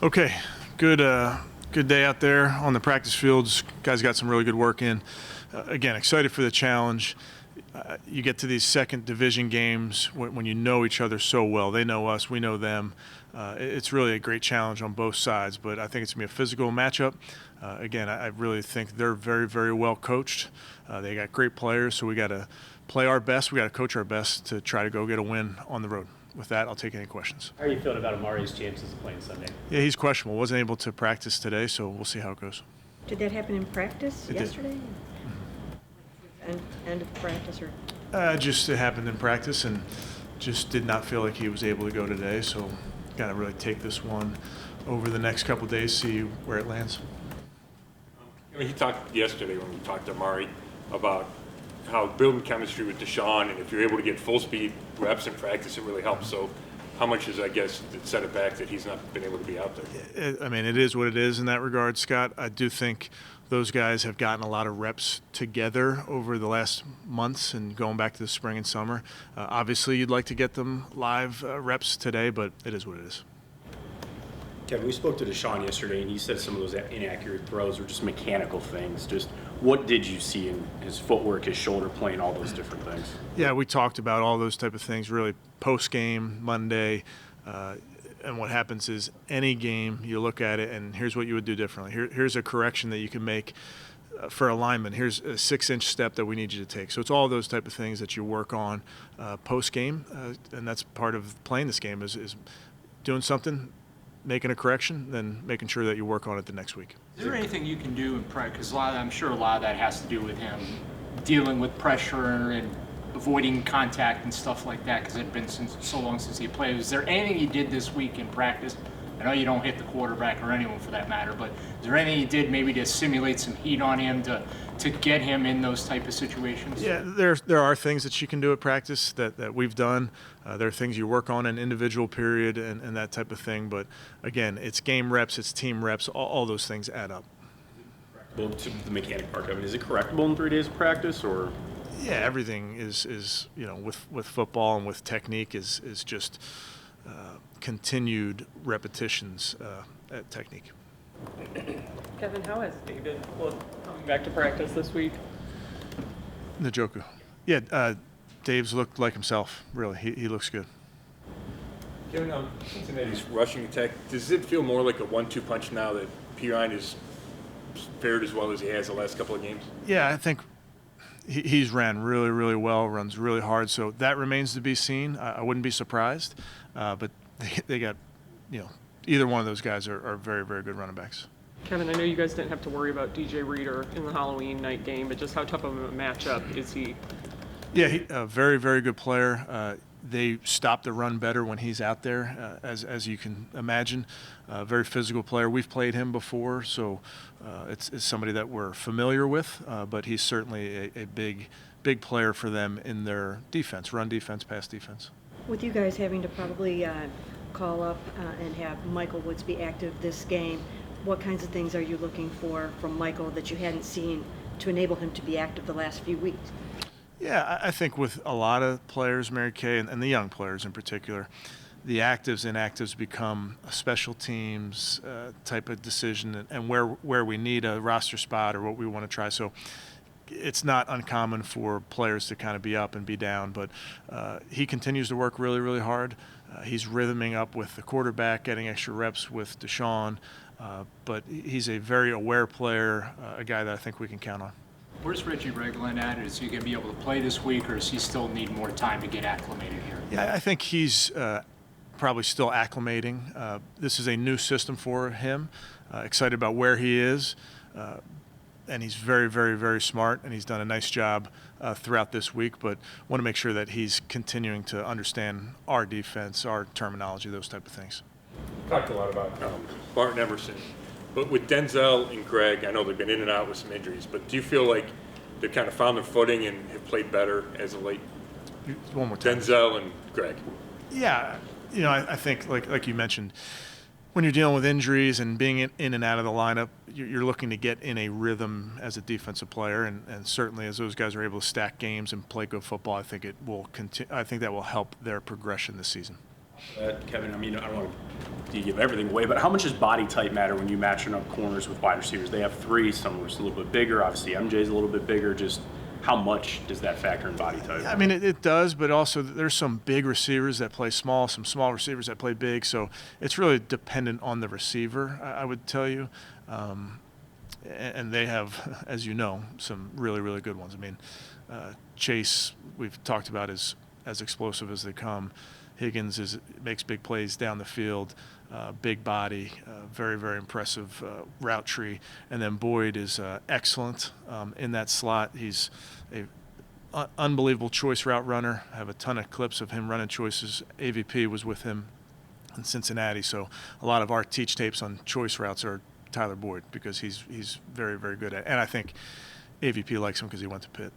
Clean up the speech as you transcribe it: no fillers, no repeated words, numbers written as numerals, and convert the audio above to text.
Okay, good day out there on the practice fields. Guys got some really good work in. Again, excited for the challenge. You get to these second division games when you know each other so well. They know us, we know them. It's really a great challenge on both sides, but I think it's going to be a physical matchup. Again, I really think they're very, very well coached. They got great players, so we got to play our best. We got to coach our best to try to go get a win on the road. With that, I'll take any questions. How are you feeling about Amari's chances of playing Sunday? Yeah, he's questionable. Wasn't able to practice today, so we'll see how it goes. Did that happen in practice It yesterday? End of practice or? Just it happened in practice and just did not feel like he was able to go today, so got to really take this one over the next couple of days, see where it lands. I mean, he talked yesterday when we talked to Amari about how building chemistry with Deshaun, and if you're able to get full speed reps in practice, it really helps. So how much is, I guess, it set it back that he's not been able to be out there? I mean, it is what it is in that regard, Scott. I do think those guys have gotten a lot of reps together over the last months and going back to the spring and summer. Obviously, you'd like to get them live reps today, but it is what it is. Kevin, we spoke to Deshaun yesterday, and he said some of those inaccurate throws were just mechanical things. Just what did you see in his footwork, his shoulder playing, all those different things? Yeah, we talked about all those type of things really post-game, Monday. And what happens is any game, you look at it, and here's what you would do differently. Here's a correction that you can make for alignment. Here's a 6-inch step that we need you to take. So it's all those type of things that you work on post-game, and that's part of playing this game is doing something, making a correction, then making sure that you work on it the next week. Is there anything you can do in practice? Because I'm sure a lot of that has to do with him dealing with pressure and avoiding contact and stuff like that, because it had been so long since he played. Is there anything he did this week in practice? I know you don't hit the quarterback or anyone for that matter, but is there anything he did maybe to simulate some heat on him to get him in those type of situations? Yeah, there are things that you can do at practice that we've done. There are things you work on in individual period and that type of thing. But again, it's game reps, it's team reps, all those things add up. Well, to the mechanic part of it, is it correctable in 3 days of practice, or? Yeah, everything is with football and with technique is just continued repetitions at technique. Kevin, how has David looked coming back to practice this week? Njoku. Yeah, Dave's looked like himself, really. He looks good. Kevin, Cincinnati's rushing attack, does it feel more like a 1-2 punch now that Pirine has fared as well as he has the last couple of games? Yeah, I think he's ran really, really well, runs really hard, so that remains to be seen. I wouldn't be surprised, but they got, either one of ththose guys are very, very good running backs. Kevin, I know you guys didn't have to worry about DJ Reader in the Halloween night game, but just how tough of a matchup is he? Yeah, a very, very good player. They stop the run better when he's out there, as you can imagine. Very physical player. We've played him before, so it's somebody that we're familiar with, but he's certainly a big player for them in their defense, run defense, pass defense. With you guys having to probably call up and have Michael Woods be active this game, what kinds of things are you looking for from Michael that you hadn't seen to enable him to be active the last few weeks? Yeah, I think with a lot of players, Mary Kay, and the young players in particular, the actives and inactives become a special teams type of decision, and where we need a roster spot or what we want to try. So it's not uncommon for players to kind of be up and be down, but he continues to work really, really hard. He's rhythming up with the quarterback, getting extra reps with Deshaun, but he's a very aware player, a guy that I think we can count on. Where's Reggie Regland at? Is he going to be able to play this week, or does he still need more time to get acclimated here? Yeah, I think he's probably still acclimating. This is a new system for him. Excited about where he is, and he's very, very, very smart, and he's done a nice job throughout this week, but want to make sure that he's continuing to understand our defense, our terminology, those type of things. Talked a lot about Martin Emerson. But with Denzel and Greg, I know they've been in and out with some injuries, but do you feel like they've kind of found their footing and have played better as of late? One more time. Denzel and Greg. Yeah, I think like you mentioned, when you're dealing with injuries and being in and out of the lineup, you're looking to get in a rhythm as a defensive player, and certainly as those guys are able to stack games and play good football, I think it will continue. I think that will help their progression this season. Kevin, I mean, I don't want to give everything away, but how much does body type matter when you're matching up corners with wide receivers? They have three, some are a little bit bigger. Obviously, MJ's a little bit bigger. Just how much does that factor in body type? I mean, it does, but also there's some big receivers that play small, some small receivers that play big. So it's really dependent on the receiver, I would tell you. And they have, as you know, some really, really good ones. I mean, Chase, we've talked about, is as explosive as they come. Higgins makes big plays down the field, big body, very, very impressive route tree. And then Boyd is excellent in that slot. He's a unbelievable choice route runner. I have a ton of clips of him running choices. AVP was with him in Cincinnati, so a lot of our teach tapes on choice routes are Tyler Boyd because he's very, very good at it. And I think AVP likes him because he went to Pitt.